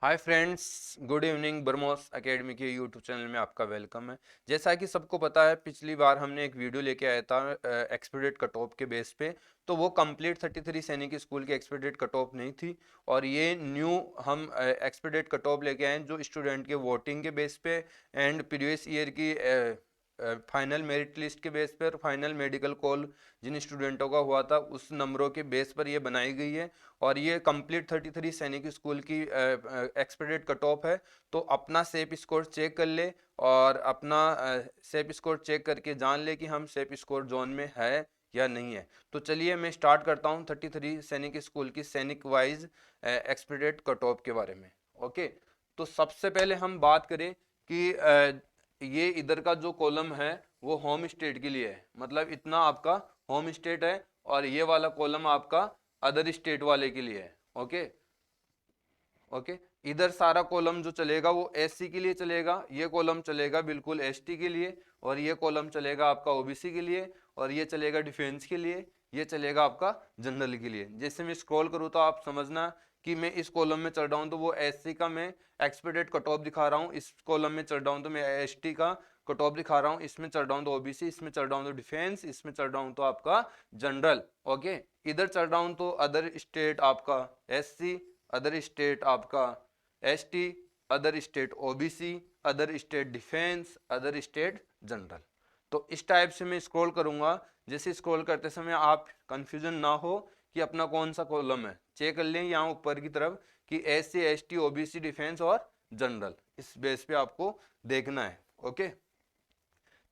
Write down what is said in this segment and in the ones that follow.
Hi friends, good evening. BrahMos academy के YouTube channel में आपका वेलकम है। जैसा कि सबको पता है, पिछली बार हमने एक वीडियो लेके आया था एक्सपेक्टेड कट ऑफ के बेस पे। तो वो कंप्लीट 33 सैनिक स्कूल की एक्सपेक्टेड कट ऑफ नहीं थी, और ये न्यू हम एक्सपेक्टेड कट ऑफ लेके आए हैं जो स्टूडेंट के वोटिंग के बेस पे एंड प्रीवियस ईयर की फाइनल मेरिट लिस्ट के बेस पर फाइनल मेडिकल कॉल जिन स्टूडेंटों का हुआ था उस नंबरों के बेस पर ये बनाई गई है। और ये कंप्लीट 33 सैनिक स्कूल की एक्सपेक्टेड कट ऑफ है। तो अपना सेफ स्कोर चेक कर ले, और अपना सेफ स्कोर चेक करके जान ले कि हम सेफ स्कोर जोन में है या नहीं है। तो चलिए मैं स्टार्ट करता हूँ 33 सैनिक स्कूल की सैनिक वाइज एक्सपेक्टेड कट ऑफ के बारे में। ओके, तो सबसे पहले हम बात करें कि ये इधर का जो कॉलम है वो होम स्टेट के लिए है, मतलब इतना आपका होम स्टेट है, और ये वाला कॉलम आपका अदर स्टेट वाले के लिए है। ओके ओके, इधर सारा कॉलम जो चलेगा वो एससी के लिए चलेगा, ये कॉलम चलेगा बिल्कुल एसटी के लिए, और ये कॉलम चलेगा आपका ओबीसी के लिए, और ये चलेगा डिफेंस के लिए, ये चलेगा आपका जनरल के लिए। जैसे मैं स्क्रॉल करूँ तो आप समझना कि मैं इस कॉलम में चल रहा हूँ तो वो एससी का मैं एक्सपेक्टेड कट ऑफ दिखा रहा हूँ, इस कॉलम में चल रहा हूँ तो मैं एसटी का कट ऑफ दिखा रहा हूँ, इसमें चल रहा हूँ तो ओबीसी, इसमें चल रहा हूँ तो डिफेंस, इसमें चल रहा हूँ तो आपका जनरल। ओके, इधर चल रहा हूँ तो अदर स्टेट आपका एससी, अदर स्टेट आपका ST, other state OBC, other state defence, other state general. तो इस टाइप से मैं स्क्रॉल करूंगा। जैसे स्क्रॉल करते समय आप कंफ्यूजन ना हो कि अपना कौन सा कॉलम है, चेक कर लें यहाँ ऊपर की तरफ कि एससी एसटी ओबीसी डिफेंस और जनरल, इस बेस पे आपको देखना है। ओके,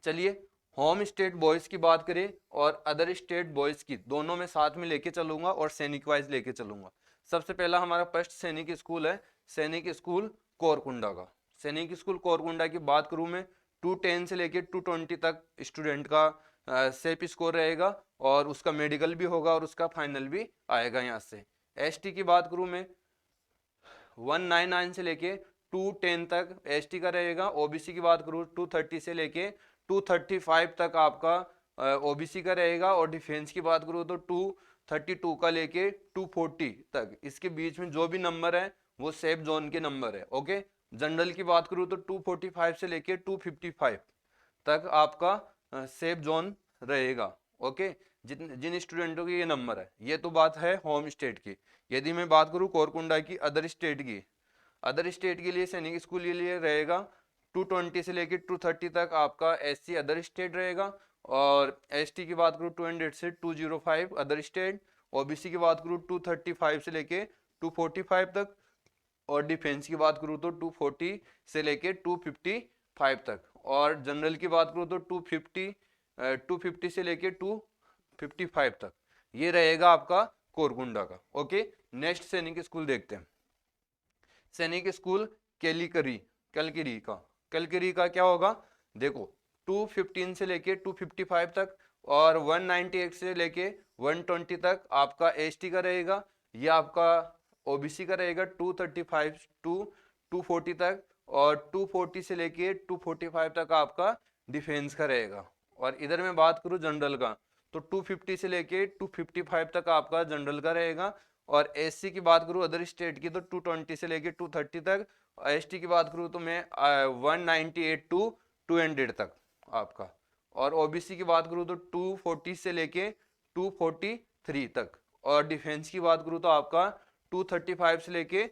चलिए होम स्टेट बॉयज की बात करें और अदर स्टेट बॉयज की, दोनों में साथ में लेके चलूंगा और सैनिक वाइज लेके चलूंगा। सबसे पहला हमारा फर्स्ट सैनिक स्कूल है, सैनिक स्कूल कोरकुंडा का। सैनिक स्कूल कोरकुंडा की बात करूं मैं, 210 से लेके 220 तक स्टूडेंट का सेफ स्कोर रहेगा, और उसका मेडिकल भी होगा और उसका फाइनल भी आएगा यहाँ से। एसटी की बात करूं मैं, 199 से लेके 210 तक एसटी का रहेगा। ओबीसी की बात करूँ 230 से लेके 235 तक आपका ओबीसी का रहेगा, और डिफेंस की बात करूँ तो 232 का लेके 240 तक, इसके बीच में जो भी नंबर है वो सेफ जोन के नंबर है। ओके, जनरल की बात करूँ तो 245 से लेके 255 तक आपका सेफ जोन रहेगा। ओके, जिन जिन स्टूडेंटों के ये नंबर है, ये तो बात है होम स्टेट की। यदि मैं बात करूं कोरकुंडा की अदर स्टेट की, अदर स्टेट के लिए सैनिक स्कूल के लिए रहेगा 220 से लेकर 230 तक आपका एससी अदर स्टेट रहेगा, और एसटी की बात करूँ 200 से 205 अदर स्टेट, ओबीसी की बात करूँ 235 से लेके 245 तक, और डिफेंस की बात करूँ तो 240 से लेके 255 तक, और जनरल की बात करूँ तो 250 से लेके 255 तक। ये रहेगा आपका कोरकुंडा का। ओके, नेक्स्ट सैनिक स्कूल देखते हैं। सैनिक स्कूल केलिकरी, कलकिरी का, कलकिरी का क्या होगा देखो, 215 से लेके 255 तक, और 198 से लेके 120 तक आपका एसटी का रहेगा। ये आपका ओबीसी का रहेगा 235 टू 240 तक, और 240 से लेके 245 तक आपका डिफेंस का रहेगा। और इधर मैं बात करूँ जनरल का, तो 250 से लेके 255 तक आपका जनरल का रहेगा, और एससी की बात करूँ अदर स्टेट की तो 220 से लेके 230 तक, एसटी की बात करूँ तो मैं 198 टू 200 तक आपका, और ओबीसी की बात करूँ तो 240 से लेके 243 तक, और डिफेंस की बात करूँ तो आपका 235 से लेके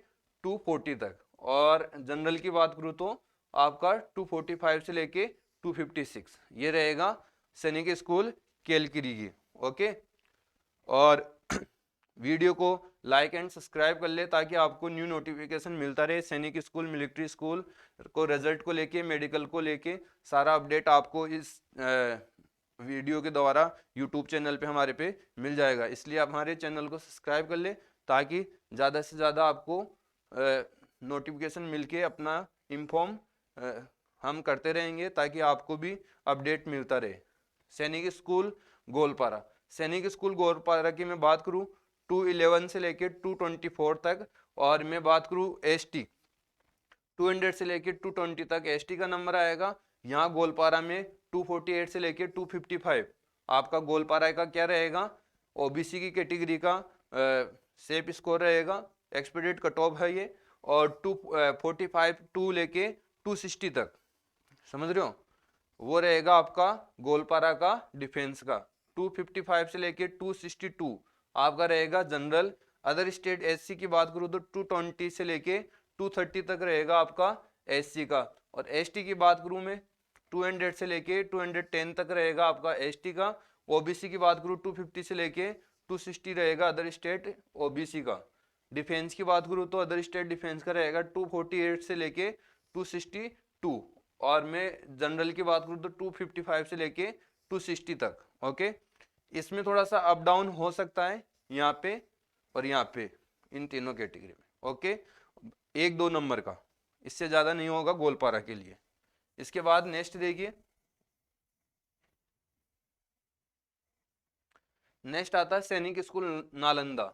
240 तक, और जनरल की बात करूँ तो आपका 245 से लेके 256। ये रहेगा सैनिक स्कूल केलकिरी की। ओके, और वीडियो को लाइक एंड सब्सक्राइब कर ले ताकि आपको न्यू नोटिफिकेशन मिलता रहे सैनिक स्कूल मिलिट्री स्कूल को, रिजल्ट को लेके, मेडिकल को लेके सारा अपडेट आपको इस वीडियो के द्वारा यूट्यूब चैनल पे हमारे पे मिल जाएगा। इसलिए आप हमारे चैनल को सब्सक्राइब कर ले ताकि ज़्यादा से ज़्यादा आपको नोटिफिकेशन मिलके अपना इन्फॉर्म हम करते रहेंगे ताकि आपको भी अपडेट मिलता रहे। सैनिक स्कूल गोलपारा, सैनिक स्कूल गोलपारा की मैं बात करूँ 211 से लेके 224 तक, और मैं बात करूँ एसटी 200 से लेके 220 तक एसटी का नंबर आएगा। यहाँ गोलपारा में 248 से लेके 255 आपका गोलपारा का क्या रहेगा, ओबीसी की कैटेगरी का सेफ स्कोर रहेगा, एक्सपेक्टेड कट ऑफ है ये। और 245 टू लेके 260 तक, समझ रहे हो, वो रहेगा आपका गोलपारा का डिफेंस का। 255 से लेके 262 आपका रहेगा जनरल। अदर स्टेट एससी की बात करूँ तो 220 से लेके 230 तक रहेगा आपका एससी का। और एसटी की बात करूँ मैं 200 से लेके 210 तक रहेगा आपका एसटी का। ओबीसी की बात करूँ 250 से लेके 260 रहेगा अदर स्टेट ओबीसी का। डिफेंस की बात करूँ तो अदर स्टेट डिफेंस का रहेगा 248 से लेके 262। और मैं जनरल की बात करूँ तो 255 से लेके 260 तक। ओके, इसमें थोड़ा सा अप डाउन हो सकता है यहाँ पे और यहाँ पे, इन तीनों कैटेगरी में। ओके, 1-2 नंबर का, इससे ज्यादा नहीं होगा गोलपारा के लिए। इसके बाद नेक्स्ट देखिए, नेक्स्ट आता है सैनिक स्कूल नालंदा।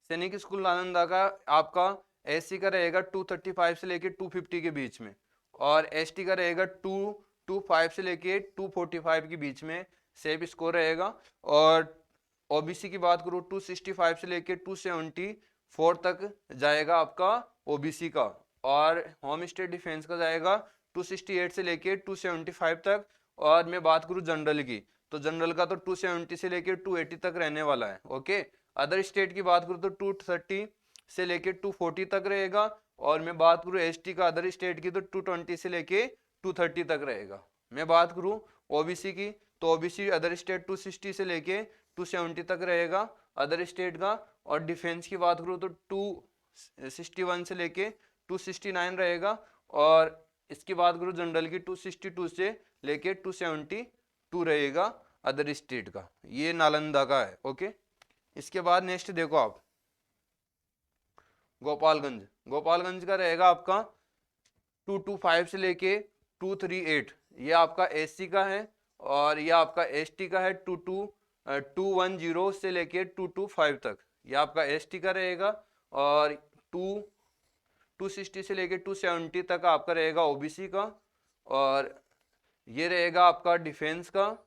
सैनिक स्कूल नालंदा का आपका एससी का रहेगा 235 से लेके 250 के बीच में, और एसटी का रहेगा 225 से लेके 245 के बीच में सेफ स्कोर रहेगा। और ओबीसी की बात करूँ 265 से लेके 274 तक जाएगा आपका ओबीसी का। और होम स्टेट डिफेंस का जाएगा 268 से लेके 275 तक। और मैं बात करूँ जनरल की, तो जनरल का तो 270 से लेके 280 तक रहने वाला है। ओके, अदर स्टेट की बात करूँ तो 230 से लेके 240 तक रहेगा। और मैं बात करूँ एसटी का अदर स्टेट की तो 220 से लेके 230 तक रहेगा। मैं बात करूँ ओबीसी की, तो ओबीसी अदर स्टेट 260 से लेके 270 तक रहेगा अदर स्टेट का। और डिफेंस की बात करूँ तो 261 से लेके 269 रहेगा। और इसकी बात करूँ जनरल की 262 से लेके 272 रहेगा अदर स्टेट का। ये नालंदा का है। ओके, इसके बाद नेक्स्ट देखो आप, गोपालगंज। गोपालगंज का रहेगा आपका 225 से लेके 238, ये आपका एससी का है। और ये आपका एसटी का है 210 से लेके 225 तक, ये आपका एसटी का रहेगा। और 260 से लेके 270 तक आपका रहेगा ओबीसी का। और ये रहेगा आपका डिफेंस का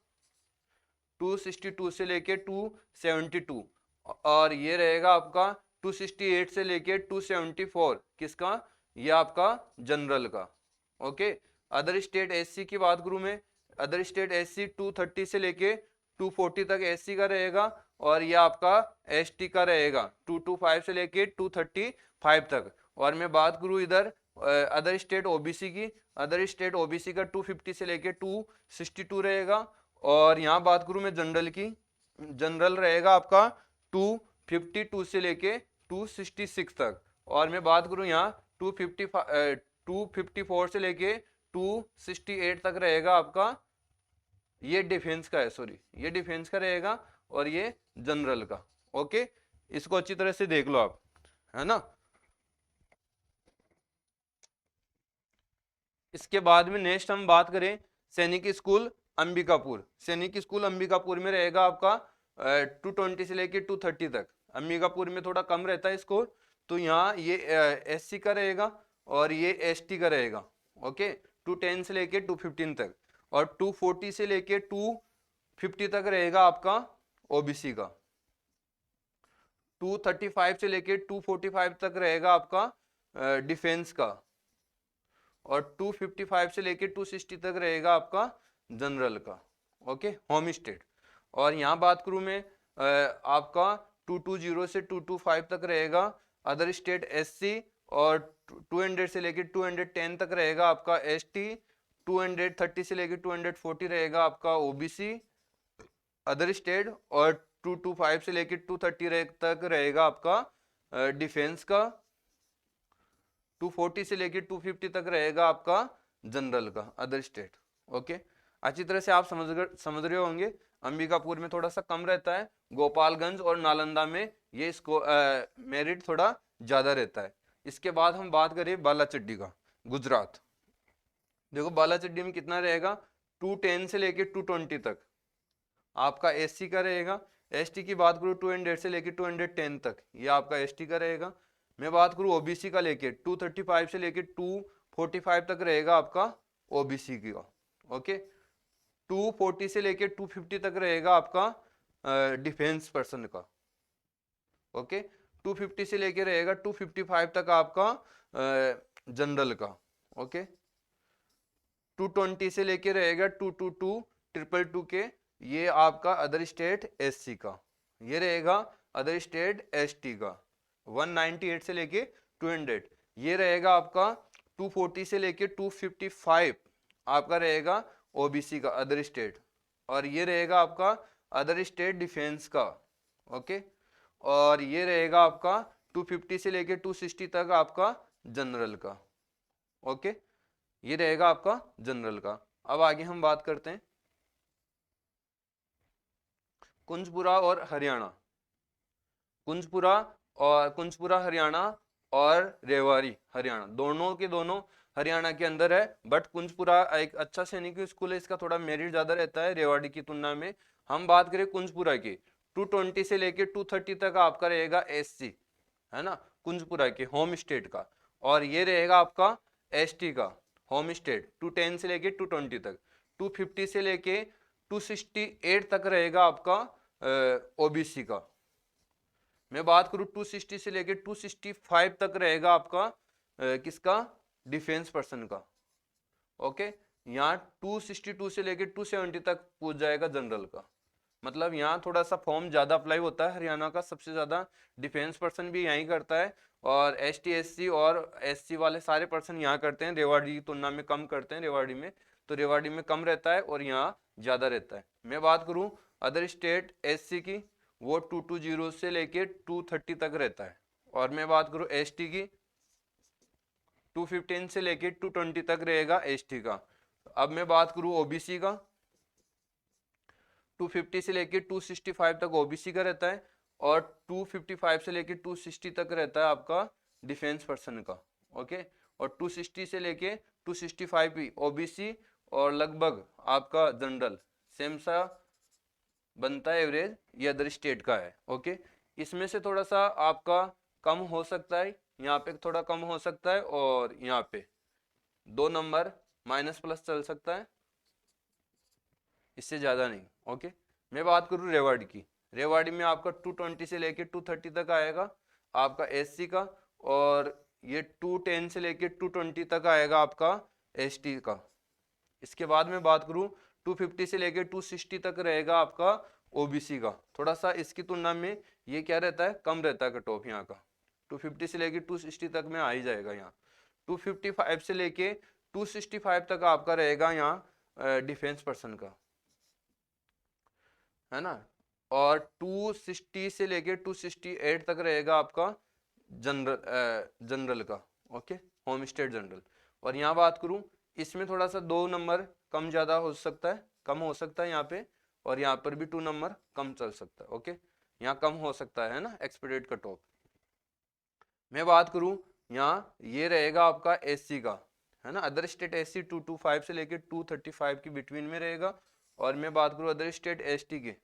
262 से लेके 272। और ये रहेगा आपका 268 से लेके 274 किसका, ये आपका जनरल का। ओके, अदर स्टेट एससी की बात करूं मैं, अदर स्टेट एससी 230 से लेके 240 तक एससी का रहेगा। और ये आपका एसटी का रहेगा 225 से लेके 235 तक। और मैं बात करूं इधर अदर स्टेट ओबीसी की, अदर स्टेट ओबीसी का 250 से लेके 262 रहेगा। और यहाँ बात करूं मैं जनरल की, जनरल रहेगा आपका 252 से लेके 266 तक। और मैं बात करूं यहाँ 254 से लेके 268 तक रहेगा आपका, ये डिफेंस का है, सॉरी ये डिफेंस का रहेगा। और ये जनरल का। ओके, इसको अच्छी तरह से देख लो आप, है ना। इसके बाद में नेक्स्ट हम बात करें सैनिक स्कूल अंबिकापुर। सैनिक स्कूल अंबिकापुर में रहेगा आपका 220 से लेके 230 तक। अंबिकापुर में थोड़ा कम रहता है स्कोर, तो यहाँ ये एससी का रहेगा और ये एसटी का रहेगा। ओके, 210 से लेके 215 तक। और 240 से लेके 250 तक रहेगा आपका ओबीसी का। 235 से लेके 245 तक रहेगा आपका डिफेंस का। और 255 से लेके 260 तक रहेगा आपका जनरल का। Okay, home state. और यहाँ बात करूँ मैं आपका 220 से 225 तक रहेगा अदर स्टेट एससी। और 200 से लेके 210 तक रहेगा आपका एसटी। 230 से लेके 240 रहेगा आपका ओबीसी अदर स्टेट। और 225 से लेके 230 तक रहेगा आपका डिफेंस का। 240 से लेके 250 तक रहेगा आपका जनरल का अदर स्टेट। ओके, अच्छी तरह से आप समझ रहे होंगे। अंबिकापुर में थोड़ा सा कम रहता है, गोपालगंज और नालंदा में ये इसको मेरिट थोड़ा ज्यादा रहता है। इसके बाद हम बात करें बालाचड्डी का, गुजरात। देखो बालाचड्डी में कितना रहेगा, 210 से लेके 220 तक आपका एससी का रहेगा। एसटी की बात करूँ 200 से लेके 210 तक, ये आपका एसटी का रहेगा। मैं बात करूँ ओबीसी का लेके 235 से लेके 245 तक रहेगा आपका ओबीसी का। ओके, 240 से लेके 250 तक रहेगा आपका डिफेंस पर्सन का। ओके, 250 से लेके रहेगा 255 तक आपका जनरल का। ओके, 220 से लेके रहेगा 222 222 के, ये आपका अदर स्टेट एससी का। ये रहेगा अदर स्टेट एसटी का। 198 से लेके 200, ये रहेगा आपका 240 से लेके 255 आपका रहेगा ओबीसी का अदर स्टेट। और ये रहेगा आपका अदर स्टेट डिफेंस का। ओके, और ये रहेगा आपका 250 से लेके 260 तक आपका जनरल का। ओके, ये रहेगा आपका जनरल का। अब आगे हम बात करते हैं कुंजपुरा और हरियाणा। कुंजपुरा हरियाणा और रेवाड़ी हरियाणा, दोनों के दोनों हरियाणा के अंदर है, बट कुंजपुरा एक अच्छा सैनिक स्कूल है, इसका थोड़ा मेरिट ज्यादा रहता है रेवाड़ी की तुलना में। हम बात करें कुंजपुरा की, 220 से लेके 230 तक आपका रहेगा एससी, है ना, कुंजपुरा के होम स्टेट का। और ये रहेगा आपका एसटी का होम स्टेट, 210 से लेके 220 तक। 250 से लेके 268 तक रहेगा आपका ओबीसी का। मैं बात करूं 260 से लेके 265 तक रहेगा आपका किसका, डिफेंस पर्सन का। ओके, यहाँ 262 से लेके 270 तक पूछ जाएगा जनरल का। मतलब यहाँ थोड़ा सा फॉर्म ज्यादा अप्लाई होता है, हरियाणा का सबसे ज्यादा डिफेंस पर्सन भी यहीं करता है, और एसटी एससी और एससी वाले सारे पर्सन यहाँ करते हैं, रेवाड़ी की तुलना में कम करते हैं। रेवाड़ी में तो रेवाड़ी में कम रहता है और यहाँ ज्यादा रहता है। मैं बात करूँ अदर स्टेट एससी की, वो 220 से लेके 230 तक रहता है। और मैं बात करूँ एसटी की, 215 से लेके 220 तक रहेगा एसटी का। अब मैं बात करूँ ओबीसी का, 250 से लेके 265 तक ओबीसी का रहता है, और 255 से लेके 260 तक रहता है आपका डिफेंस पर्सन का। ओके, और 260 से लेके 265 भी ओबीसी, और लगभग आपका जनरल सेम सा बनता है एवरेज, ये अदर स्टेट का है। ओके, इसमें से थोड़ा सा आपका कम हो सकता है, यहाँ पे थोड़ा कम हो सकता है, और यहाँ पे 2 नंबर माइनस प्लस चल सकता है, इससे ज्यादा नहीं। ओके, मैं बात करूँ रेवाड़ी की, रेवाड़ी में आपका 220 से लेके 230 तक आएगा आपका एससी का, और ये 210 से लेके 220 तक आएगा आपका एसटी का। इसके बाद में बात करूँ 250 से लेके 260 तक रहेगा आपका ओबीसी का। थोड़ा सा इसकी तुलना में ये क्या रहता है, कम रहता है कट ऑफ यहाँ का। 250 से लेके 260 तक में आ ही जाएगा यहाँ। 255 से लेके 265 तक आपका रहेगा यहाँ डिफेंस पर्सन का, है ना। और 260 से लेके 268 तक रहेगा आपका जनरल का। Okay, home state general. और यहाँ बात करूँ, इसमें थोड़ा सा 2 नंबर कम ज्यादा हो सकता है, कम हो सकता है यहाँ पे, और यहाँ पर भी 2 नंबर कम चल सकता है। ओके, यहाँ कम हो सकता है ना एक्सपेक्टेड कट ऑफ। मैं बात करूँ यहाँ, ये रहेगा आपका एससी का, है ना, अदर स्टेट एससी 225 से लेके 235 के बिटवीन में रहेगा। और मैं बात करूँ अदर स्टेट एसटी के,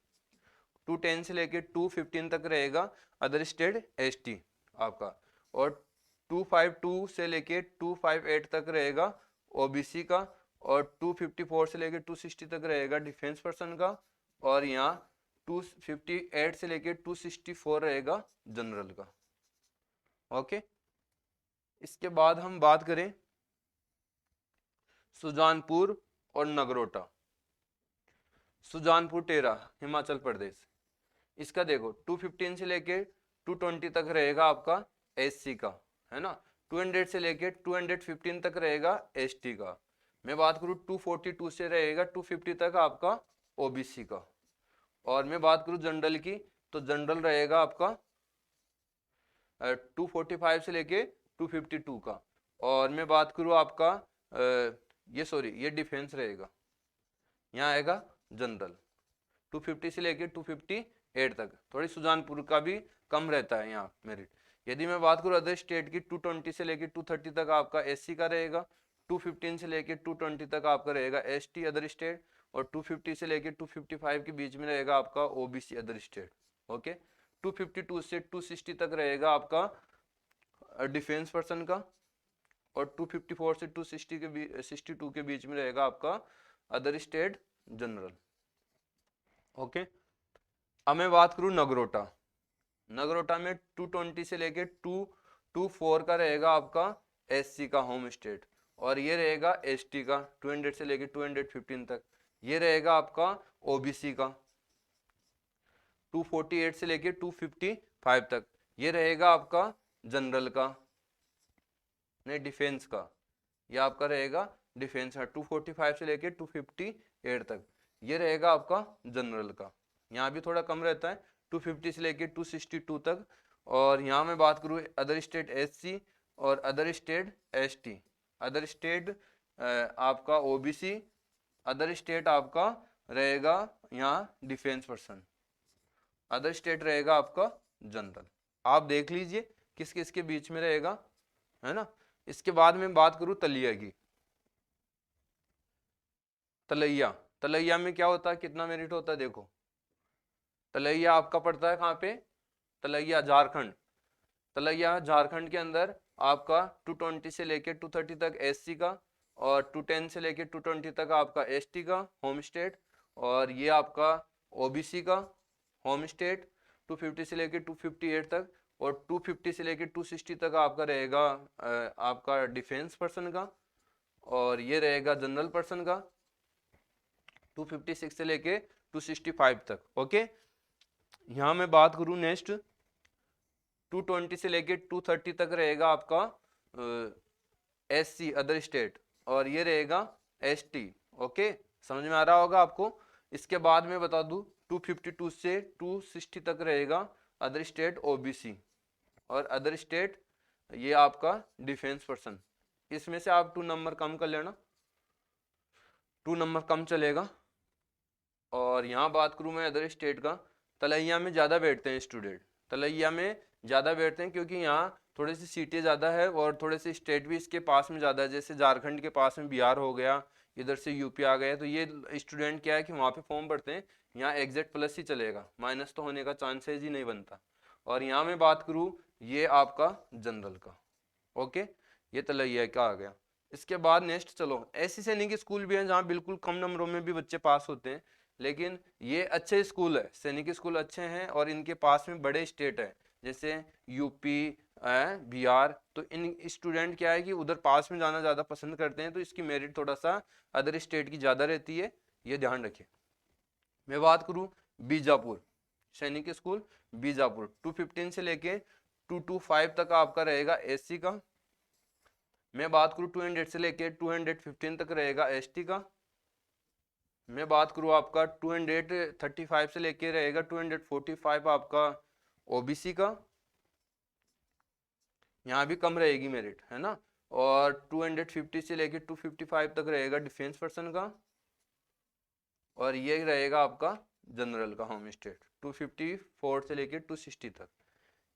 210 से लेके 215 तक रहेगा अदर स्टेट एसटी आपका, और 252 से लेके 258 तक रहेगा ओबीसी का, और 254 से लेके 260 तक रहेगा डिफेंस पर्सन का, और यहाँ 258 से लेके 264 रहेगा जनरल का। ओके, इसके बाद हम बात करें सुजानपुर और नगरोटा। सुजानपुर टेरा हिमाचल प्रदेश, इसका देखो 215 से लेके 220 तक रहेगा आपका एससी का, है ना। 200 से लेके 215 तक रहेगा एसटी का। मैं बात करूँ 242 से रहेगा 250 तक आपका ओबीसी का। और मैं बात करूँ जनरल की, तो जनरल रहेगा आपका 245 से लेके 252 का। और मैं बात करूँ आपका ये डिफेंस रहेगा, यहाँ आएगा जनरल 250 से लेके 258 तक। थोड़ी सुजानपुर का भी कम रहता है यहाँ मेरिट। यदि मैं बात करूँ अदर स्टेट की, 220 से लेके 230 तक आपका एससी का रहेगा, 215 से लेके 220 तक आपका रहेगा एसटी अदर स्टेट, और 250 से लेके 255 के बीच में रहेगा आपका ओबीसी अदर स्टेट। ओके, 252 से 260 तक रहेगा आपका डिफेंस पर्सन का, और 254 से 260 के 62 के बीच में रहेगा आपका अदर स्टेट जनरल। ओके, अब मैं बात करूं नगरोटा। नगरोटा में 220 से लेके 224 का रहेगा आपका एससी का होम स्टेट, और ये रहेगा एसटी का 200 से लेके 215 तक। ये रहेगा आपका ओबीसी का 248 से लेके 255 तक। ये रहेगा आपका जनरल का, नहीं डिफेंस का, ये आपका रहेगा डिफेंस का 245 से लेके 258 तक। ये रहेगा आपका जनरल का, यहाँ भी थोड़ा कम रहता है 250 से लेके 262 तक। और यहाँ मैं बात करूँ अदर स्टेट एससी और other state ST, other state आपका ओबीसी, अदर स्टेट आपका रहेगा यहाँ डिफेंस पर्सन, अदर स्टेट रहेगा आपका जनरल। आप देख लीजिए किस किस के बीच में रहेगा, है ना। इसके बाद में बात करूं तलैया की। तलैया, तलैया में क्या होता है, कितना मेरिट होता है देखो। तलैया आपका पड़ता है कहाँ पे, तलैया झारखंड। तलैया झारखंड के अंदर आपका 220 से लेके 230 तक एससी का, और 210 से लेके 220 तक आपका एसटी का होम स्टेट, और ये आपका ओबीसी का होम स्टेट 250 से लेके 258 तक, और 250 से लेके 260 तक आपका रहेगा आपका डिफेंस पर्सन का, और ये रहेगा जनरल पर्सन का 256 से लेके 265 तक। ओके, यहाँ मैं बात करूँ नेक्स्ट 220 से लेके 230 तक रहेगा आपका एससी अदर स्टेट, और ये रहेगा एसटी। ओके, समझ में आ रहा होगा आपको। इसके बाद में बता दूं 252 से 260 तक रहेगा अदर स्टेट ओबीसी, और अदर स्टेट ये आपका डिफेंस पर्सन। इसमें से आप 2 नंबर कम कर लेना, 2 नंबर कम चलेगा। और यहाँ बात करूँ मैं अदर स्टेट का, तलैया में ज़्यादा बैठते हैं स्टूडेंट, तलैया में ज़्यादा बैठते हैं क्योंकि यहाँ थोड़ी सी सीटें ज़्यादा है और थोड़े से स्टेट भी इसके पास में ज़्यादा है। जैसे झारखंड के पास में बिहार हो गया, इधर से यूपी आ गया, तो ये स्टूडेंट क्या है कि वहाँ पे फॉर्म भरते हैं। यहाँ एग्जैक्ट प्लस ही चलेगा, माइनस तो होने का चांसेज ही नहीं बनता। और यहाँ मैं बात करूँ ये आपका जनरल का। ओके, ये तलैया का आ गया। इसके बाद नेक्स्ट चलो, ऐसी सैनिक स्कूल भी हैं जहाँ बिल्कुल कम नंबरों में भी बच्चे पास होते हैं, लेकिन ये अच्छे स्कूल है, सैनिक स्कूल अच्छे हैं और इनके पास में बड़े स्टेट है जैसे यूपी बिहार, तो इन स्टूडेंट क्या है कि उधर पास में जाना ज़्यादा पसंद करते हैं, तो इसकी मेरिट थोड़ा सा अदर स्टेट की ज़्यादा रहती है, ये ध्यान रखिए। मैं बात करूँ बीजापुर सैनिक स्कूल, बीजापुर 215 से लेके 225 तक आपका रहेगा एससी का। मैं बात करूँ 200 से लेके 215 तक रहेगा एसटी का। मैं बात करूँ आपका 235 से लेके रहेगा 245 आपका ओबीसी का, यहाँ भी कम रहेगी मेरिट, है ना। और 250 से लेके 255 तक रहेगा डिफेंस पर्सन का, और ये रहेगा आपका जनरल का होम स्टेट 254 से लेके 260 तक।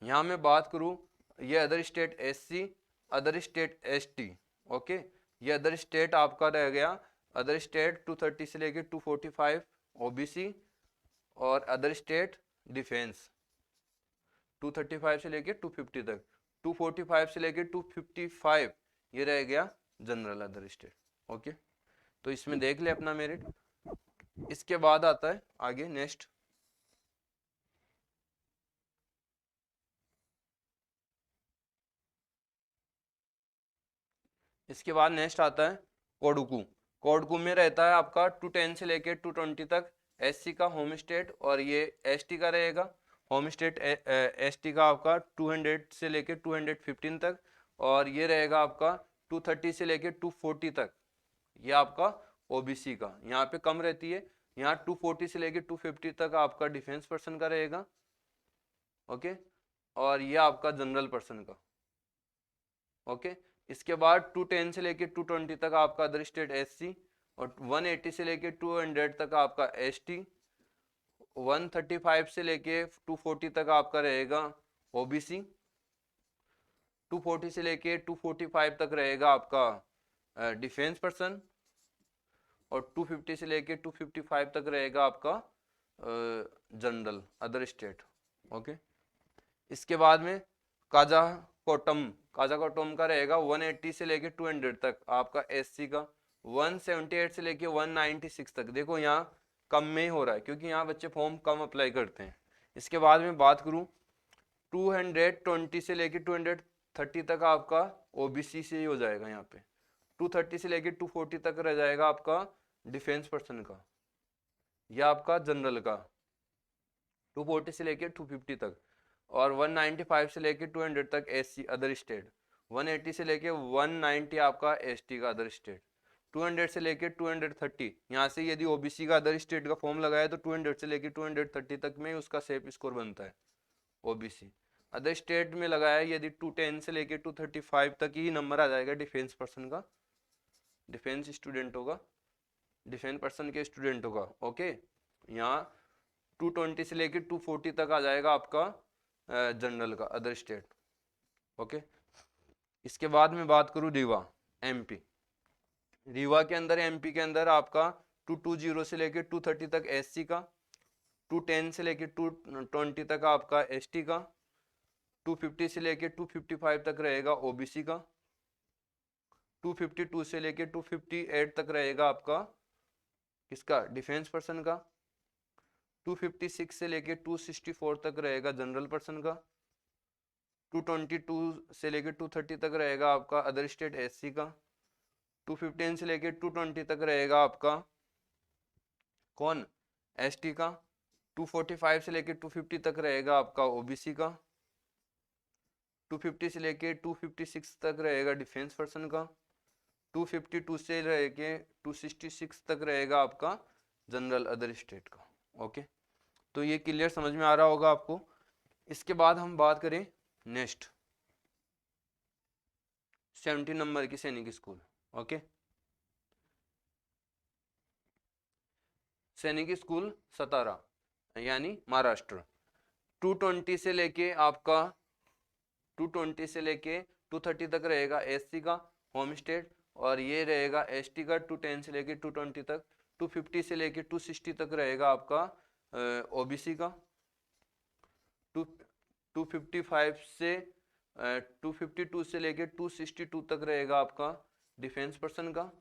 यहाँ मैं बात करूँ ये other state SC, other state ST. Okay, ये अदर स्टेट आपका रह गया, अदर स्टेट 230 से लेके 245 ओबीसी, और अदर स्टेट डिफेंस 235 से लेके 250 तक, 245 से लेके 255 ये रह गया जनरल अदर स्टेट। ओके, तो इसमें देख ले अपना मेरिट। इसके बाद आता है आगे नेक्स्ट, इसके बाद नेक्स्ट आता है कोडुकू। कोडुकू में रहता है आपका 210 से लेके 220 तक एससी का होम स्टेट, और ये एसटी का रहेगा होम स्टेट। एसटी का आपका 200 से लेके 215 तक, और ये रहेगा आपका 230 से लेके 240 तक, ये आपका ओबीसी का, यहाँ पे कम रहती है। यहाँ 240 से लेके 250 तक आपका डिफेंस पर्सन का रहेगा। ओके, और ये आपका जनरल पर्सन का। ओके, इसके बाद 210 से लेके 220 तक आपका अदर स्टेट एससी, और 180 से लेके 200 तक आपका एसटी, 135 से लेके 240 तक आपका रहेगा ओबीसी, 240 से लेके 245 तक रहेगा आपका डिफेंस पर्सन, और 250 से लेके 255 तक रहेगा आपका जनरल अदर स्टेट। ओके, इसके बाद में काजा कोटम, काजा कोटम का रहेगा 180 से लेके 200 तक आपका एससी का, 178 से लेके 196 तक। देखो यहाँ कम में ही हो रहा है क्योंकि यहाँ बच्चे फॉर्म कम अप्लाई करते हैं। इसके बाद में बात करूँ 220 से लेके 230 तक आपका ओबीसी से ही हो जाएगा। यहाँ पे 230 से लेके 240 तक रह जाएगा आपका डिफेंस पर्सन का या आपका जनरल का, 240 से लेके 250 तक। और 195 से लेके 200 तक एससी अदर स्टेट, 180 से लेके 190 आपका एसटी का अदर स्टेट, 200 से लेके 230 यहाँ से यदि ओबीसी का अदर स्टेट का फॉर्म लगाया तो 200 से लेके 230 तक में उसका सेफ स्कोर बनता है ओबीसी। अदर स्टेट में लगाया यदि 210 से लेके 235 तक ही नंबर आ जाएगा डिफेंस पर्सन का, डिफेंस स्टूडेंट होगा, डिफेंस पर्सन के स्टूडेंट होगा। ओके, यहाँ 220 से लेके 240 तक आ जाएगा आपका जनरल का अदर स्टेट। ओके, इसके बाद में बात करूँ रीवा एमपी। रीवा के अंदर एमपी के अंदर आपका 220 से लेके 230 तक एससी का, 210 से लेके 220 तक आपका एसटी का, 250 से लेके 255 तक रहेगा ओबीसी का, 252 से लेके 258 तक रहेगा आपका किसका डिफेंस पर्सन का, 256 से लेके 264 तक रहेगा जनरल पर्सन का, 222 से लेके 230 तक रहेगा आपका अदर स्टेट एससी का, 215 से लेके 220 तक रहेगा आपका कौन एसटी का, 245 से लेके 250 तक रहेगा आपका ओबीसी का, 250 से लेके 256 तक रहेगा डिफेंस पर्सन का, 252 से लेके 266 तक रहेगा आपका जनरल अदर स्टेट का। ओके, तो ये क्लियर समझ में आ रहा होगा आपको। इसके बाद हम बात करें नेक्स्ट 70 नंबर की सैनिक स्कूल। ओके, सैनिक स्कूल सतारा यानी महाराष्ट्र, 220 से लेके आपका 220 से लेके 230 तक रहेगा एससी का होम स्टेट, और ये रहेगा एसटी का 210 से लेके 220 तक, 250 से लेके 260 तक रहेगा आपका ओबीसी का, 255 से 252 से लेके 262 तक रहेगा आपका डिफेंस पर्सन का,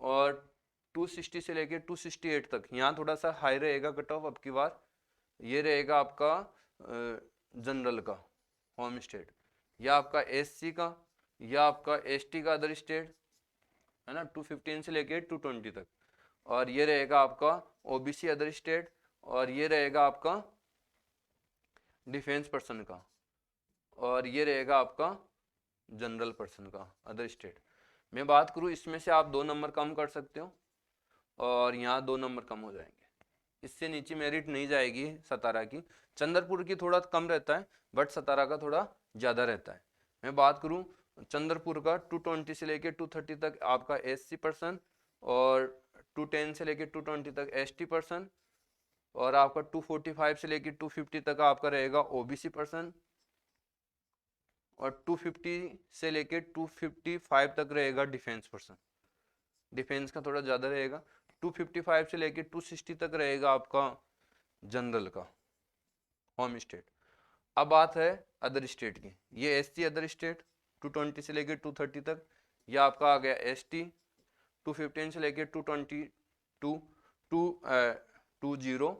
और 260 से लेके 268 तक यहाँ थोड़ा सा हाई रहेगा कट ऑफ अब की बार, ये रहेगा आपका जनरल का होम स्टेट, या आपका एससी का या आपका एसटी का अदर स्टेट है ना, 215 से लेके 220 तक, और ये रहेगा आपका ओबीसी अदर स्टेट, और ये रहेगा आपका डिफेंस पर्सन का, और ये रहेगा आपका जनरल पर्सन का अदर स्टेट। मैं बात करूँ इसमें से आप 2 नंबर कम कर सकते हो और यहाँ 2 नंबर कम हो जाएंगे, इससे नीचे मेरिट नहीं जाएगी सतारा की। चंद्रपुर की थोड़ा कम रहता है बट सतारा का थोड़ा ज़्यादा रहता है। मैं बात करूँ चंद्रपुर का 220 से लेके 230 तक आपका एससी पर्सन, और 210 से लेके 220 तक एसटी पर्सन, और आपका 245 से लेके 250 तक आपका रहेगा ओबीसी पर्सन, और 250 से लेके 255 तक रहेगा डिफेंस पर्सन, डिफेंस का थोड़ा ज़्यादा रहेगा। 255 से लेके 260 तक रहेगा आपका जनरल का होम स्टेट। अब बात है अदर स्टेट की, ये एससी अदर स्टेट 220 से लेके 230 तक, ये आपका आ गया एसटी 215 से लेके 220,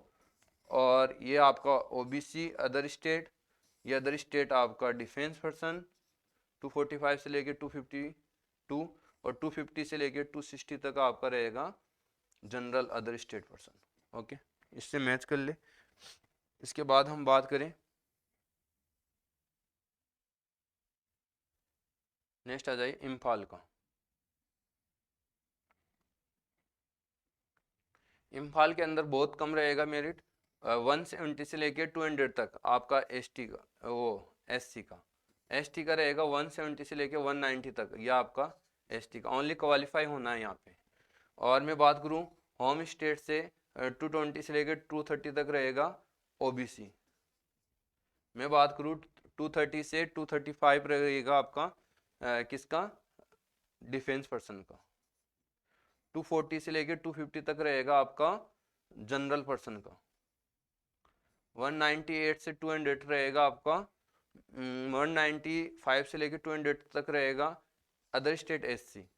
और ये आपका ओबीसी अदर स्टेट, ये अदर स्टेट आपका डिफेंस पर्सन 245 से लेके 252, और 250 से लेके 260 तक आपका रहेगा general other state person. Okay, इससे मैच कर ले। इसके बाद हम बात करें नेक्स्ट आ जाइए इम्फाल का। इम्फाल के अंदर बहुत कम रहेगा मेरिट, 170 से लेके 200 तक आपका एसटी का वो एससी का, एसटी का रहेगा 170 से लेके 190 तक, यह आपका एसटी का ओनली क्वालिफाई होना है यहाँ पे। और मैं बात करूँ होम स्टेट से 220 से लेकर 230 तक रहेगा ओबीसी। मैं बात करूँ 230 से 235 रहेगा आपका किसका डिफेंस पर्सन का, 240 से लेकर 250 तक रहेगा आपका जनरल पर्सन का, 198 से 200 रहेगा आपका 195 से लेकर 200 तक रहेगा other state SC,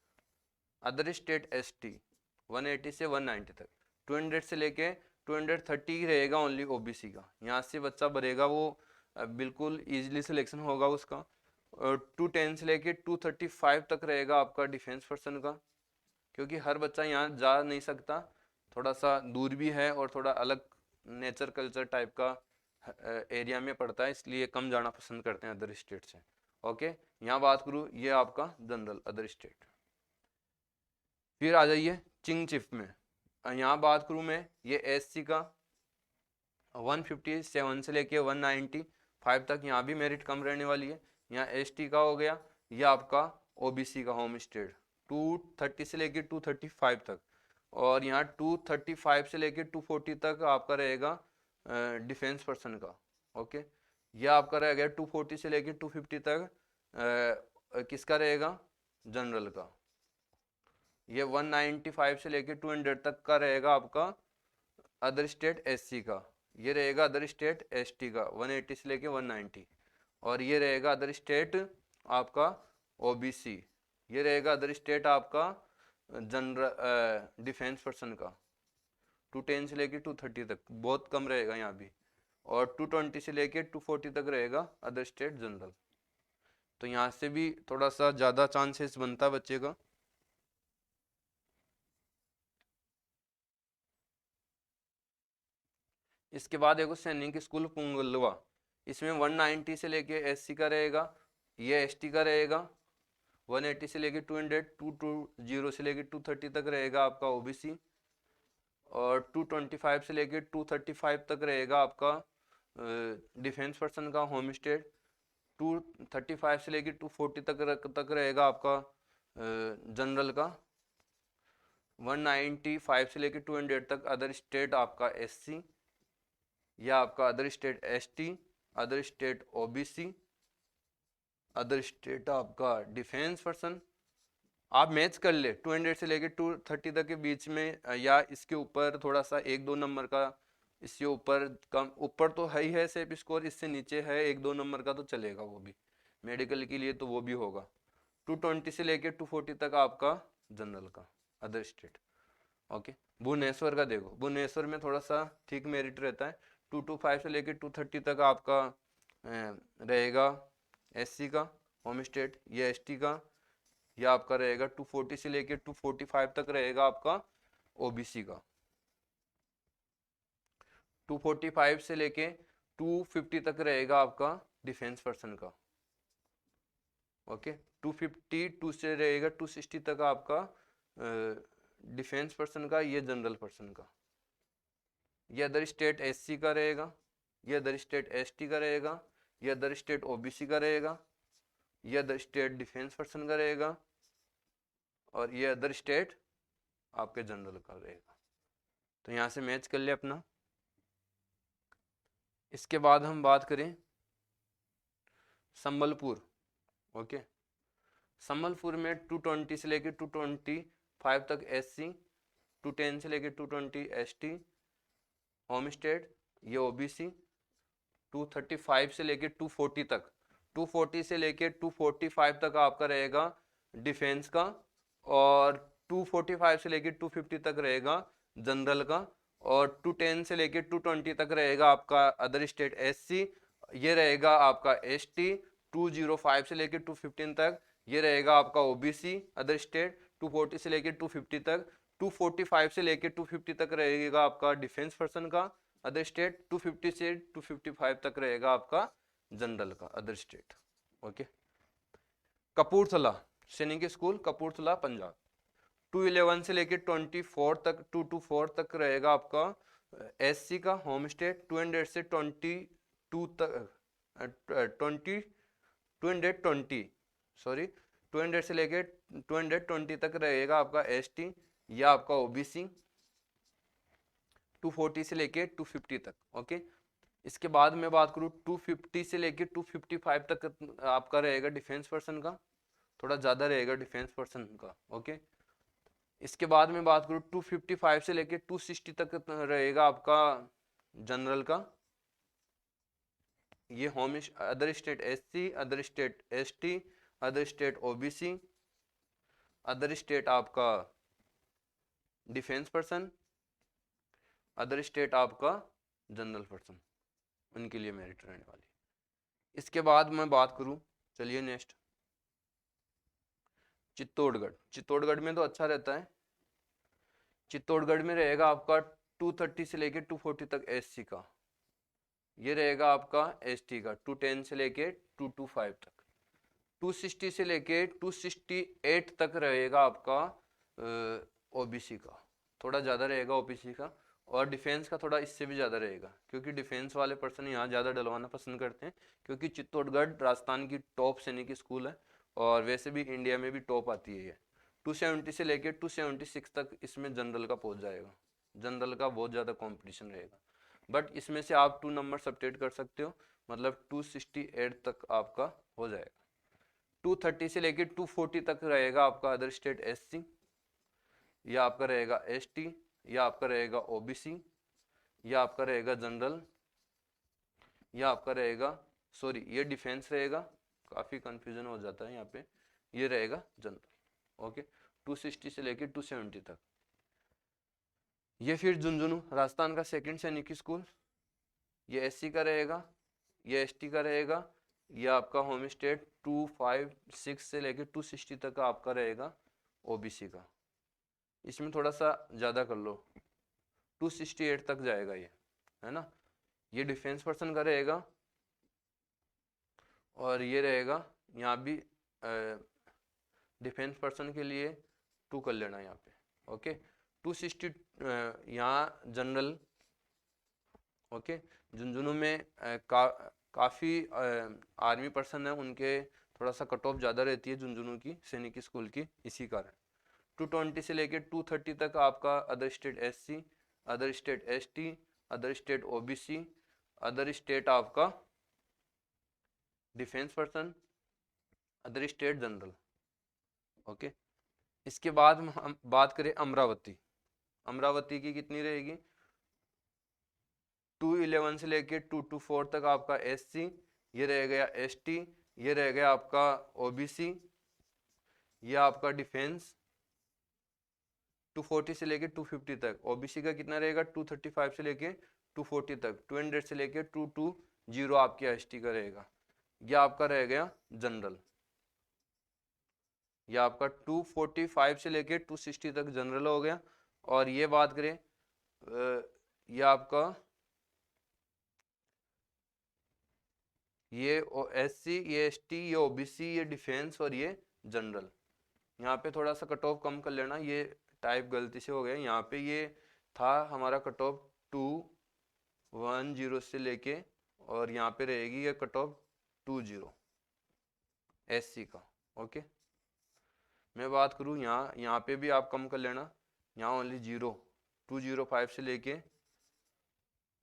other state ST 180 से 190 तक, 200 से लेके 230 ही रहेगा ओनली ओबीसी का। यहाँ से बच्चा भरेगा वो बिल्कुल इजीली सिलेक्शन होगा उसका। 210 से लेके 235 तक रहेगा आपका डिफेंस पर्सन का, क्योंकि हर बच्चा यहाँ जा नहीं सकता, थोड़ा सा दूर भी है और थोड़ा अलग नेचर कल्चर टाइप का एरिया में पड़ता है, इसलिए कम जाना पसंद करते हैं अदर स्टेट से। ओके, यहाँ बात करूँ ये आपका जनरल अदर स्टेट। फिर आ जाइए चिंग चिफ में। यहाँ बात करूँ मैं ये एससी का 157 से लेके 195 तक, यहाँ भी मेरिट कम रहने वाली है। यहाँ एसटी का हो गया, ये आपका ओबीसी का होम स्टेट 230 से लेके 235 तक, और यहाँ 235 से लेके 240 तक आपका रहेगा डिफेंस पर्सन का। ओके, ये आपका रह गया 240 से लेके 250 तक किसका रहेगा, जनरल का। ये 195 से लेके 200 तक का रहेगा आपका अदर स्टेट एससी का। ये रहेगा अदर स्टेट एसटी का 180 से लेके 190, और ये रहेगा अदर स्टेट आपका ओबीसी। ये रहेगा अदर स्टेट आपका जनरल डिफेंस पर्सन का 210 से लेके 230 तक, बहुत कम रहेगा यहाँ भी, और 220 से लेके 240 तक रहेगा अदर स्टेट जनरल। तो यहाँ से भी थोड़ा सा ज़्यादा चांसेस बनता है बच्चे का। इसके बाद देखो सैनिक स्कूल पुंगलवा, इसमें 190 से लेके एससी का रहेगा, ये एसटी का रहेगा। 180 से लेके 200, 220 से लेके 230 तक रहेगा आपका ओबीसी, और 225 से लेके 235 तक रहेगा आपका डिफेंस पर्सन का होम स्टेट। 235 से लेके 240 तक रहेगा आपका जनरल का। 195 से लेके 200 तक अदर स्टेट आपका एससी, या आपका other state ST, other state OBC, other state आपका डिफेंस पर्सन। आप मैच कर ले 200 से लेके 230 तक के बीच में, या इसके ऊपर थोड़ा सा एक दो नंबर का, इससे ऊपर कम, ऊपर तो है ही है सेफ स्कोर, इससे नीचे है एक दो नंबर का तो चलेगा, वो भी मेडिकल के लिए तो वो भी होगा। 220 से लेके 240 तक आपका जनरल का अदर स्टेट। ओके, भुवनेश्वर का देखो, भुवनेश्वर में थोड़ा सा ठीक मेरिट रहता है। 225 से लेके 230 तक आपका रहेगा एससी का होम स्टेट, ये एसटी का, ये आपका रहेगा 240 से लेके 245 तक रहेगा आपका ओबीसी का। 245 से लेके 250 तक रहेगा आपका डिफेंस पर्सन का। ओके, 252 से रहेगा 260 तक आपका डिफेंस पर्सन का, ये जनरल पर्सन का। ये अदर स्टेट एससी का रहेगा, ये अदर स्टेट एसटी का रहेगा, ये अदर स्टेट ओबीसी का रहेगा, ये अदर स्टेट डिफेंस पर्सन का रहेगा, और ये अदर स्टेट आपके जनरल का रहेगा। तो यहाँ से मैच कर ले अपना। इसके बाद हम बात करें संबलपुर। ओके, संबलपुर में 220 से लेके 225 तक एससी, 210 से लेके 220 एसटी होम स्टेट, ये ओबीसी। 235 से लेके 240 तक, 240 से लेके 245 तक आपका रहेगा डिफेंस का, और 245 से लेके 250 तक रहेगा जनरल का, और 210 से लेके 220 तक रहेगा आपका अदर स्टेट एससी, ये रहेगा आपका एसटी। 205 से लेके 215 तक ये रहेगा आपका ओबीसी अदर स्टेट। 240 से लेके 250 तक, 245 से लेके 250 तक रहेगा आपका डिफेंस पर्सन का अदर स्टेट। 250 से 255 तक रहेगा आपका जनरल का अदर स्टेट। ओके, कपूरथला सैनिक स्कूल कपूरथला पंजाब, 211 से लेके 24 तक, 224 तक रहेगा आपका एससी का होम स्टेट। 200 से 22 तक 20 220 सॉरी 200 से लेके 220 तक रहेगा आपका एसटी, या आपका ओबीसी। 240 से लेके 250 तक। ओके, इसके बाद मैं बात करूँ 250 से लेके 255 तक आपका रहेगा डिफेंस पर्सन का, थोड़ा ज़्यादा रहेगा डिफेंस पर्सन का। ओके, इसके बाद में बात करूँ 255 से लेके 260 तक रहेगा आपका जनरल का। ये home other state SC, other state ST, other state OBC, other state आपका डिफेंस पर्सन, अदर स्टेट आपका जनरल पर्सन, उनके लिए मेरिट रहने वाली। इसके बाद मैं बात करूं, चलिए नेक्स्ट, चित्तौड़गढ़। चित्तौड़गढ़ में तो अच्छा रहता है। चित्तौड़गढ़ में रहेगा आपका 230 से लेके 240 तक एससी का, ये रहेगा आपका एसटी का 210 से लेके 225 तक, 260 से लेके 268 तक रहेगा आपका ओबीसी का, थोड़ा ज़्यादा रहेगा ओबीसी का। और डिफेंस का थोड़ा इससे भी ज़्यादा रहेगा, क्योंकि डिफेंस वाले पर्सन यहाँ ज़्यादा डलवाना पसंद करते हैं, क्योंकि चित्तौड़गढ़ राजस्थान की टॉप सैनिक स्कूल है, और वैसे भी इंडिया में भी टॉप आती है ये। 270 से लेके 276 तक इसमें जनरल का पहुँच जाएगा, जनरल का बहुत ज़्यादा कॉम्पिटिशन रहेगा। बट इसमें से आप 2 नंबर सब्ट्रैक्ट कर सकते हो, मतलब 268 तक आपका हो जाएगा। 230 से लेके 240 तक रहेगा आपका अदर स्टेट एससी, या आपका रहेगा एसटी, या आपका रहेगा ओबीसी, या आपका रहेगा जनरल, या आपका रहेगा, सॉरी ये डिफेंस रहेगा, काफ़ी कंफ्यूजन हो जाता है यहाँ पे, ये रहेगा जनरल। ओके, 260 से लेके 270 तक। ये फिर झुंझुनू राजस्थान का सेकंड सैनिक स्कूल, ये एससी का रहेगा, ये एसटी का रहेगा, ये आपका होम स्टेट 256 से लेके 260 तक का आपका रहेगा ओबीसी का। इसमें थोड़ा सा ज़्यादा कर लो, 268 तक जाएगा ये, है ना। ये डिफेंस पर्सन का रहेगा, और ये रहेगा यहाँ भी डिफेंस पर्सन के लिए 2 कर लेना यहाँ पे। ओके, 260 यहाँ जनरल। ओके, झुंझुनू में काफ़ी आर्मी पर्सन है, उनके थोड़ा सा कट ऑफ ज़्यादा रहती है झुंझुनू की सैनिक स्कूल की, इसी कारण। 220 से लेके 230 तक आपका other state SC, other state ST, other state OBC, other state आपका defence person, other state general. Okay, इसके बाद हम बात करें अमरावती। अमरावती की कितनी रहेगी, 211 से लेके 224 तक आपका एससी, ये रह गया एसटी, ये रह गया आपका ओबीसी, ये आपका डिफेंस। 240 से लेके 250 तक ओबीसी का कितना रहेगा, 235 से लेके 240 तक, 200 से लेके 220 आपके एसटी का रहेगा। यह आपका रह गया जनरल। यह आपका 245 से लेके 260 तक जनरल हो गया। और ये बात करें, ये आपका ये एससी, ये एसटी, ये ओबीसी, ये डिफेंस, और ये जनरल। यहाँ पे थोड़ा सा कट ऑफ कम कर लेना, ये टाइप गलती से हो गया। यहाँ पे ये था हमारा कट ऑफ 210 से लेके, और यहाँ पे रहेगी ये कट ऑफ 20 एससी का। ओके, मैं बात करूँ यहाँ पे भी आप कम कर लेना, यहाँ ओनली 205 से लेके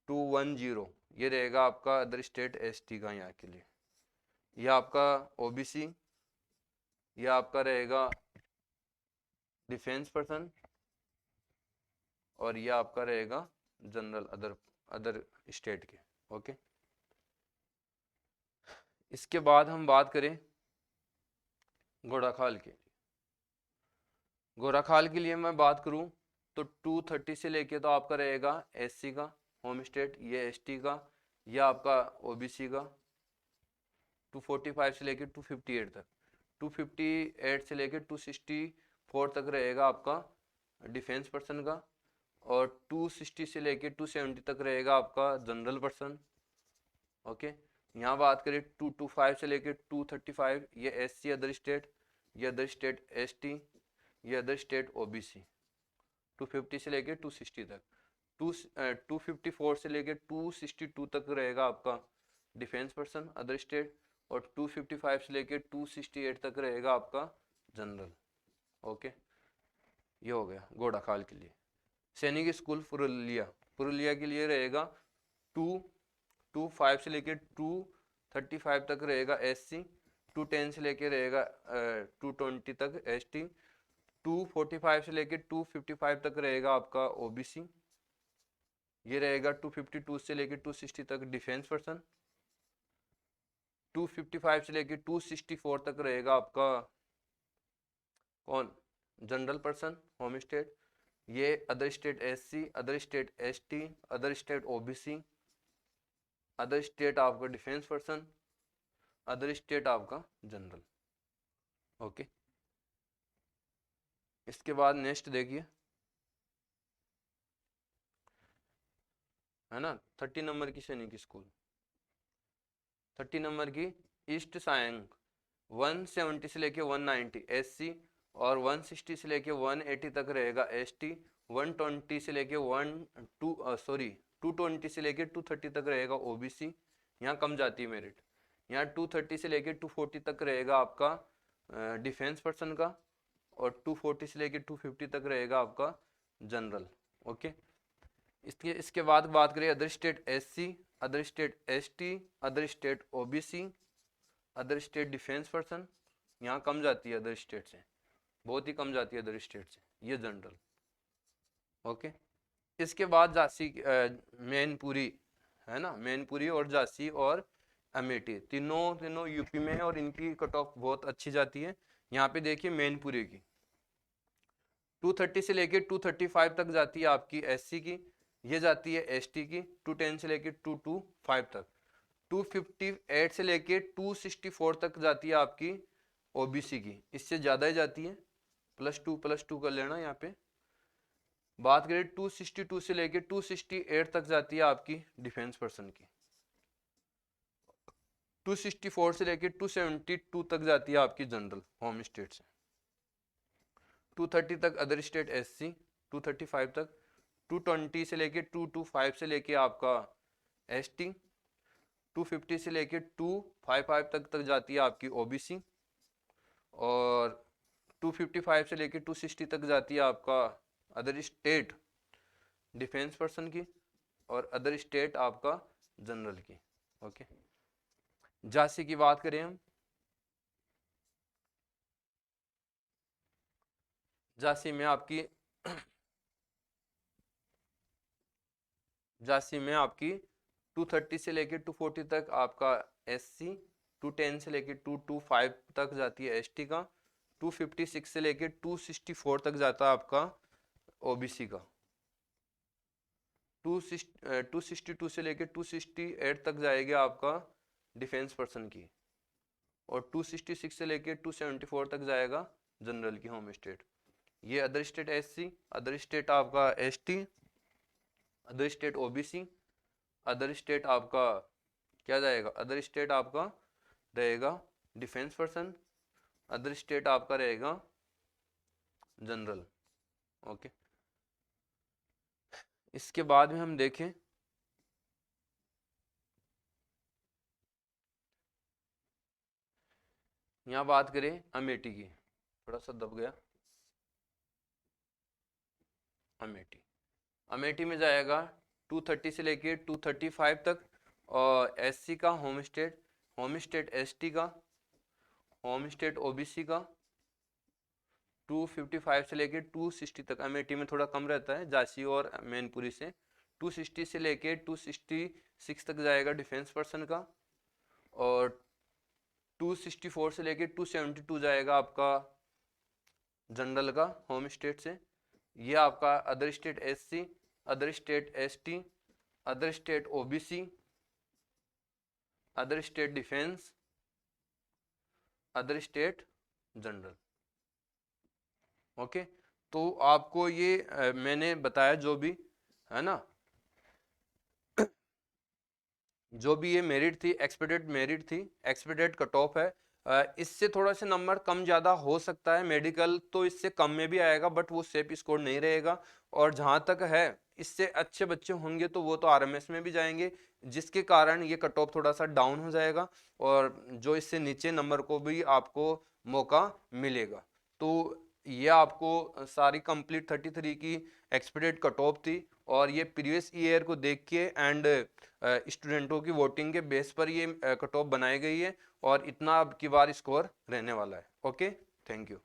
210 ये रहेगा आपका अदर स्टेट एसटी का यहाँ के लिए। यह आपका ओबीसी, यह आपका रहेगा डिफेंस पर्सन, और यह आपका रहेगा जनरल अदर अदर स्टेट के। ओके, इसके बाद हम बात करें घोड़ाखाल की। घोड़ाखाल के लिए मैं बात करूं तो 230 से लेके तो आपका रहेगा एससी का होम स्टेट, ये एसटी का, यह आपका ओबीसी का। 245 से लेके 258 तक, 258 से लेके 264 तक रहेगा आपका डिफेंस पर्सन का, और 260 से लेके 270 तक रहेगा आपका जनरल पर्सन। ओके, यहाँ बात करें 225 से लेके 235 ये एससी अदर स्टेट, ये अदर स्टेट एसटी, ये अदर स्टेट ओबीसी। 250 से लेके 260 तक, 254 से लेके 262 तक रहेगा आपका डिफेंस पर्सन अदर स्टेट, और 255 से लेके 268 तक रहेगा आपका जनरल। ओके, ये हो गया घोड़ाखाल के लिए। सैनिक स्कूल पुरुलिया, पुरुलिया के लिए रहेगा 225 से लेके 235 तक रहेगा एससी, 210 से लेके रहेगा 220 तक एसटी, 245 से लेके 255 तक रहेगा आपका ओबीसी, ये रहेगा 252 से लेके 260 तक डिफेंस पर्सन, 255 से लेके 264 तक रहेगा आपका कौन, जनरल पर्सन होम स्टेट, ये other state SC, other state ST, other state OBC, other state आपका डिफेंस पर्सन, अदर स्टेट आपका जनरल। ओके, इसके बाद नेक्स्ट देखिए, है ना, 30 नंबर की सैनिक स्कूल, 30 नंबर की ईस्ट सायंग 170 से लेके 190 एससी और 160 से लेके 180 तक रहेगा एसटी, 120 से लेके 220 से लेके 230 तक रहेगा ओबीसी, यहाँ कम जाती है मेरिट। यहाँ 230 से लेके 240 तक रहेगा आपका डिफेंस पर्सन का, और 240 से लेके 250 तक रहेगा आपका जनरल। ओके, इसके बाद बात करें other state SC, other state ST, other state OBC, other state defence person, यहाँ कम जाती है अदर स्टेट से, बहुत ही कम जाती है अदर स्टेट से, ये जनरल। ओके, इसके बाद झांसी मैनपुरी, है ना, मैनपुरी और झांसी और अमेठी तीनों यूपी में है और इनकी कट ऑफ बहुत अच्छी जाती है। यहाँ पे देखिए मैनपुरी की 230 से लेके 235 तक जाती है आपकी एससी की, ये जाती है एसटी की 210 से लेके 225 तक, 258 से लेके 264 तक जाती है आपकी ओबीसी की, इससे ज़्यादा ही जाती है, +2 कर लेना यहाँ पे। बात करें 262 से लेके 268 तक जाती है आपकी डिफेंस पर्सन की, 264 से लेके 272 तक जाती है आपकी जनरल होम स्टेट से, 230 तक अदर स्टेट एससी, 235 तक, 220 से लेके 225 से लेके आपका एसटी, 250 से लेके 255 तक जाती है आपकी ओबीसी, और 255 से लेके 260 तक जाती है आपका अदर स्टेट डिफेंस पर्सन की, और अदर स्टेट आपका जनरल की। ओके, झांसी की बात करें हम, झांसी में आपकी झांसी में आपकी 230 से लेके 240 तक आपका एससी, 210 से लेके 225 तक जाती है एसटी का, 256 से लेके 264 तक जाता है आपका ओबीसी का, 262 से लेके 268 तक जाएगी आपका डिफेंस पर्सन की, और 266 से लेके 274 तक जाएगा जनरल की होम स्टेट। ये other state SC, other state आपका ST, other state OBC, other state आपका क्या जाएगा, अदर स्टेट आपका रहेगा डिफेंस पर्सन, अदर स्टेट आपका रहेगा जनरल। ओके, इसके बाद में हम देखें यहाँ बात करें अमेठी की, थोड़ा सा दब गया, अमेठी, अमेठी में जाएगा 230 से लेके 235 तक, और एससी का होम स्टेट एसटी का, होम स्टेट ओबीसी का, 255 से लेके 260 तक, अमेठी में थोड़ा कम रहता है झांसी और मैनपुरी से, 260 से लेके 266 तक जाएगा डिफेंस पर्सन का, और 264 से लेके 272 जाएगा आपका जनरल का होम स्टेट से। ये आपका other state SC, other state ST, other state OBC, other state defence, other state general. Okay, तो आपको ये मैंने बताया जो भी, है ना, जो भी ये मेरिट थी, एक्सपेक्टेड मेरिट थी, एक्सपेक्टेड कट ऑफ है, इससे थोड़ा सा नंबर कम ज़्यादा हो सकता है, मेडिकल तो इससे कम में भी आएगा बट वो सेफ स्कोर नहीं रहेगा, और जहाँ तक है इससे अच्छे बच्चे होंगे तो वो तो आरएमएस में भी जाएंगे, जिसके कारण ये कट ऑफ थोड़ा सा डाउन हो जाएगा, और जो इससे नीचे नंबर को भी आपको मौका मिलेगा। तो ये आपको सारी कंप्लीट 33 की एक्सपेक्टेड कट ऑफ थी, और ये प्रीवियस ईयर को देख के एंड स्टूडेंटों की वोटिंग के बेस पर ये कट ऑफ बनाई गई है, और इतना अब की बार स्कोर रहने वाला है। Okay, thank you.